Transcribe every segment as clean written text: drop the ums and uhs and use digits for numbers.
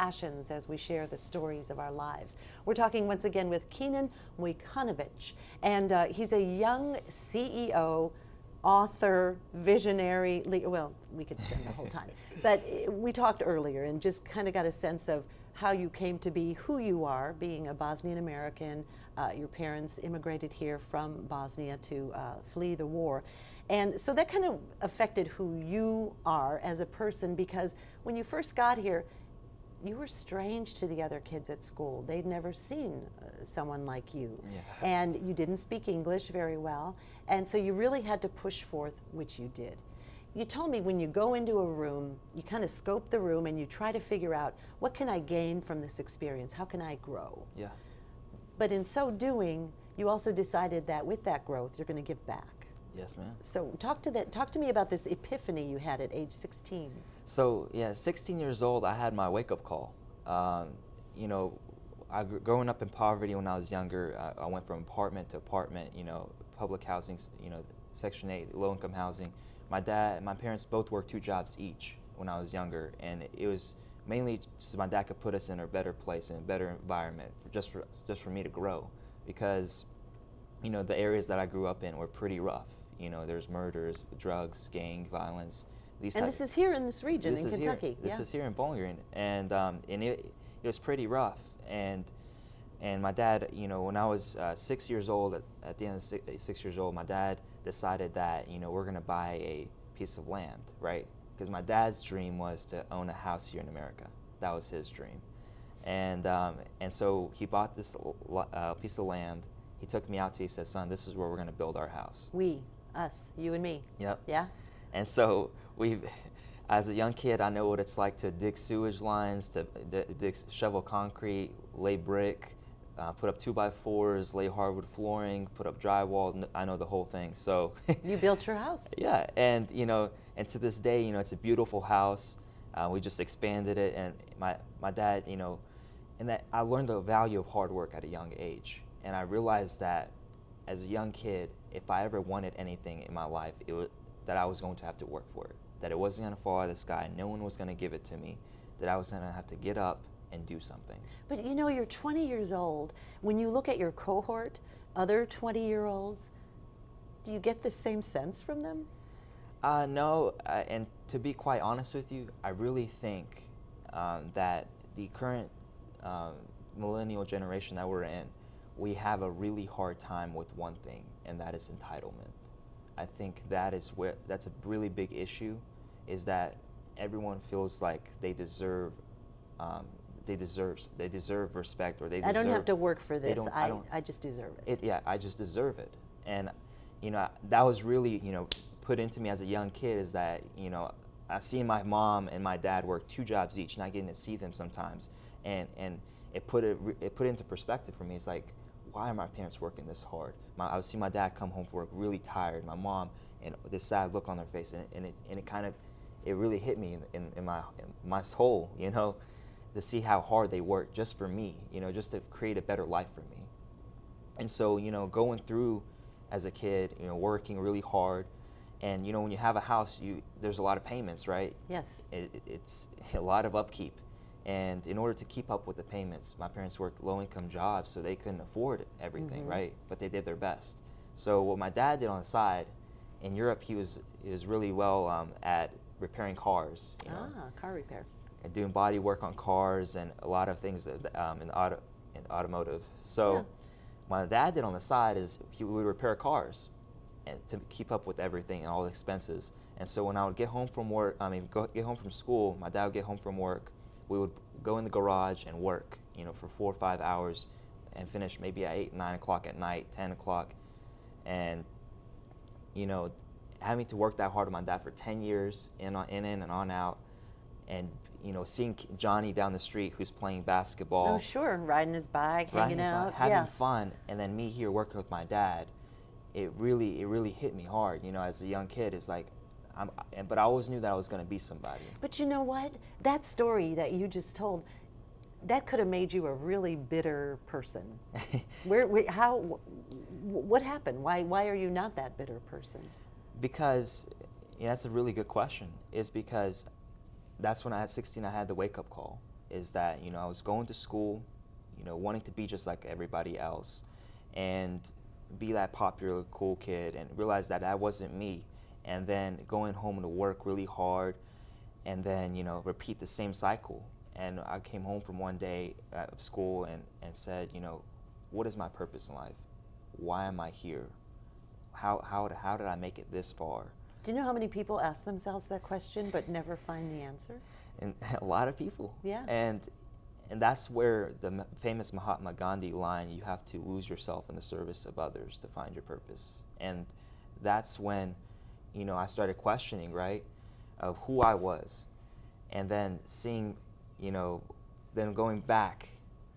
passions as we share the stories of our lives. We're talking once again with Kenan Mujkanovic, and he's a young CEO, author, visionary, well, we could spend the whole time. But we talked earlier and just kind of got a sense of how you came to be who you are, being a Bosnian American. Your parents immigrated here from Bosnia to flee the war. And so that kind of affected who you are as a person, because when you first got here, you were strange to the other kids at school. They'd never seen someone like you. Yeah. And you didn't speak English very well. And so you really had to push forth, which you did. You told me when you go into a room, you kind of scope the room and you try to figure out, what can I gain from this experience? How can I grow? Yeah. But in so doing, you also decided that with that growth, you're going to give back. Yes, ma'am. So talk to me about this epiphany you had at age 16. So yeah, 16 years old, I had my wake-up call. You know, growing up in poverty when I was younger, I went from apartment to apartment. You know, public housing. You know, Section 8, low-income housing. My dad and my parents both worked 2 jobs each when I was younger, and it was mainly so my dad could put us in a better place, in a better environment, just for me to grow, because you know the areas that I grew up in were pretty rough. You know, there's murders, drugs, gang violence. And this is here in this region, in Kentucky. This is here in Bowling Green, and it was pretty rough. And my dad, you know, when I was 6 years old, at the end of 6 years old, my dad decided that, you know, we're gonna buy a piece of land, right? Because my dad's dream was to own a house here in America. That was his dream, and so he bought this piece of land. He took me out to. He said, "Son, this is where we're gonna build our house." We. Us, you and me. Yep. Yeah. And so as a young kid, I know what it's like to dig sewage lines, to shovel concrete, lay brick, put up 2x4s, lay hardwood flooring, put up drywall. I know the whole thing. So you built your house. Yeah, and you know, and to this day, you know, it's a beautiful house. We just expanded it, and my dad, you know, and that I learned the value of hard work at a young age, and I realized that as a young kid, if I ever wanted anything in my life, it was that I was going to have to work for it, that it wasn't going to fall out of the sky, no one was going to give it to me, that I was going to have to get up and do something. But you know, you're 20 years old. When you look at your cohort, other 20-year-olds, do you get the same sense from them? No, and to be quite honest with you, I really think that the current millennial generation that we're in, we have a really hard time with one thing, and that is entitlement. I think that's a really big issue, is that everyone feels like they deserve respect, or they deserve. I don't have to work for this. I just deserve it. Yeah, I just deserve it. And you know, that was really, you know, put into me as a young kid, is that, you know, I see my mom and my dad work 2 jobs each, not getting to see them sometimes, and it put it into perspective for me. It's like, why are my parents working this hard? I would see my dad come home from work really tired, my mom, and this sad look on their face, and it really hit me in my soul, you know, to see how hard they work just for me, you know, just to create a better life for me. And so, you know, going through as a kid, you know, working really hard, and you know, when you have a house, there's a lot of payments, right? Yes. It's a lot of upkeep. And in order to keep up with the payments, my parents worked low-income jobs, so they couldn't afford everything, right? But they did their best. So what my dad did on the side, in Europe, he was really well at repairing cars. You know, car repair. And doing body work on cars and a lot of things in automotive. So Yeah. my dad did on the side is he would repair cars, and to keep up with everything and all the expenses. And so when I would get home from work, get home from school, my dad would get home from work. We would go in the garage and work, you know, for 4 or 5 hours, and finish maybe at 8, 9 o'clock at night, 10 o'clock. And, you know, having to work that hard with my dad for 10 years, in and on out, and, you know, seeing Johnny down the street who's playing basketball. Oh, sure, riding his bike, hanging out. Having fun, and then me here working with my dad, it really hit me hard, you know, as a young kid. It's like, but I always knew that I was going to be somebody. But you know what? That story that you just told, that could have made you a really bitter person. What happened? Why are you not that bitter person? Because, yeah, that's a really good question. It's because that's when I had 16, I had the wake-up call. is that, you know, I was going to school, you know, wanting to be just like everybody else and be that popular, cool kid, and realize that that wasn't me. And then going home to work really hard and then, you know, repeat the same cycle. And I came home from one day of school and said, you know, what is my purpose in life? Why am I here? How did I make it this far? Do you know how many people ask themselves that question but never find the answer? And a lot of people. Yeah. And that's where the famous Mahatma Gandhi line, you have to lose yourself in the service of others to find your purpose. And that's when, you know, I started questioning, right, of who I was. And then seeing, you know, then going back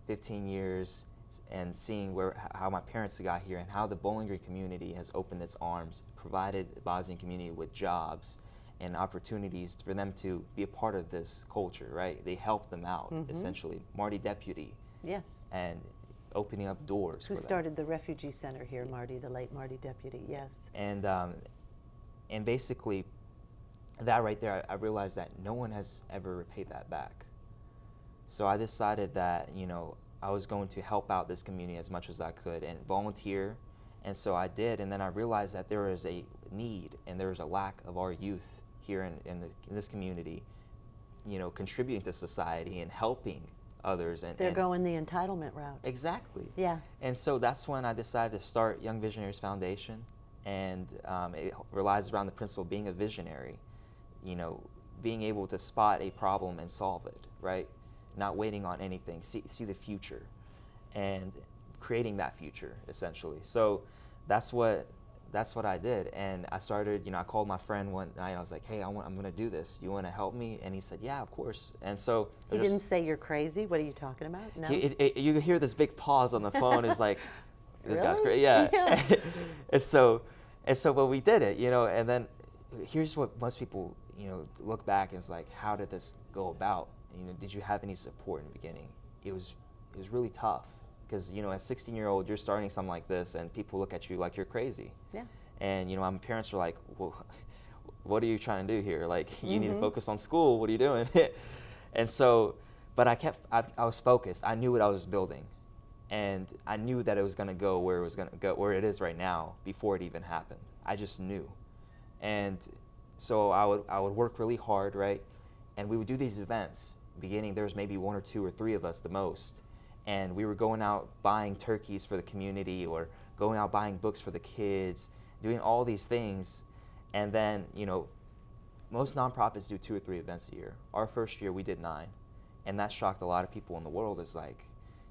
15 years and seeing how my parents got here and how the Bowling Green community has opened its arms, provided the Bosnian community with jobs and opportunities for them to be a part of this culture, right? They helped them out, essentially. Marty Deputy. Yes. And opening up doors. Who started the refugee center here, Marty, the late Marty Deputy, yes. And basically, that right there, I realized that no one has ever repaid that back. So I decided that, you know, I was going to help out this community as much as I could and volunteer. And so I did, and then I realized that there is a need and there is a lack of our youth here in this community, you know, contributing to society and helping others. And they're going the entitlement route. Exactly. Yeah. And so that's when I decided to start Young Visionaries Foundation, and it relies around the principle of being a visionary, you know, being able to spot a problem and solve it, right? Not waiting on anything, see the future, and creating that future, essentially. So that's what I did, and I started, you know, I called my friend one night, I was like, hey, I'm gonna do this, you wanna help me? And he said, yeah, of course. And so he didn't say you're crazy, what are you talking about? No? You hear this big pause on the phone, it's like, this Really? guy's great, yeah. Yeah. and so but we did it, you know, and then here's what most people, you know, look back and it's like, how did this go about? You know, did you have any support in the beginning? It was really tough because, you know, as a 16-year-old, you're starting something like this and people look at you like you're crazy. Yeah. And, you know, my parents were like, well, what are you trying to do here? Like, you need to focus on school. What are you doing? And so, but I was focused. I knew what I was building. And I knew that it was going to go where it was going to go, where it is right now, before it even happened. I just knew. And so I would work really hard, right? And we would do these events. Beginning, there was maybe 1 or 2 or 3 of us the most, and we were going out buying turkeys for the community or going out buying books for the kids, doing all these things. And then, you know, most nonprofits do 2 or 3 events a year. Our first year we did 9, and that shocked a lot of people in the world. It's like,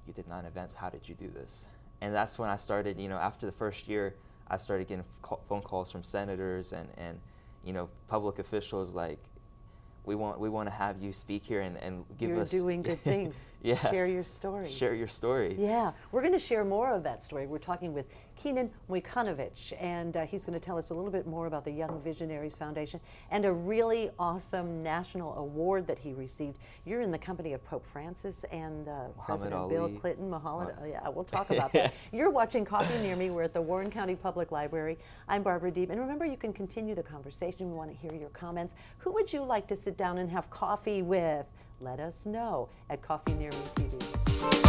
you did 9 events, how did you do this? And that's when I started, you know, after the first year, I started getting phone calls from senators and you know, public officials like, we want to have you speak here and give us. You're doing good things. Yeah. Share your story. Share your story. Yeah. We're going to share more of that story. We're talking with Kenan Mujkanovic, and he's going to tell us a little bit more about the Young Visionaries Foundation and a really awesome national award that he received. You're in the company of Pope Francis and President Ali. Bill Clinton. Yeah, we'll talk about that. You're watching Coffee Near Me. We're at the Warren County Public Library. I'm Barb. And remember, you can continue the conversation. We want to hear your comments. Who would you like to sit down and have coffee with? Let us know at Coffee Near Me TV.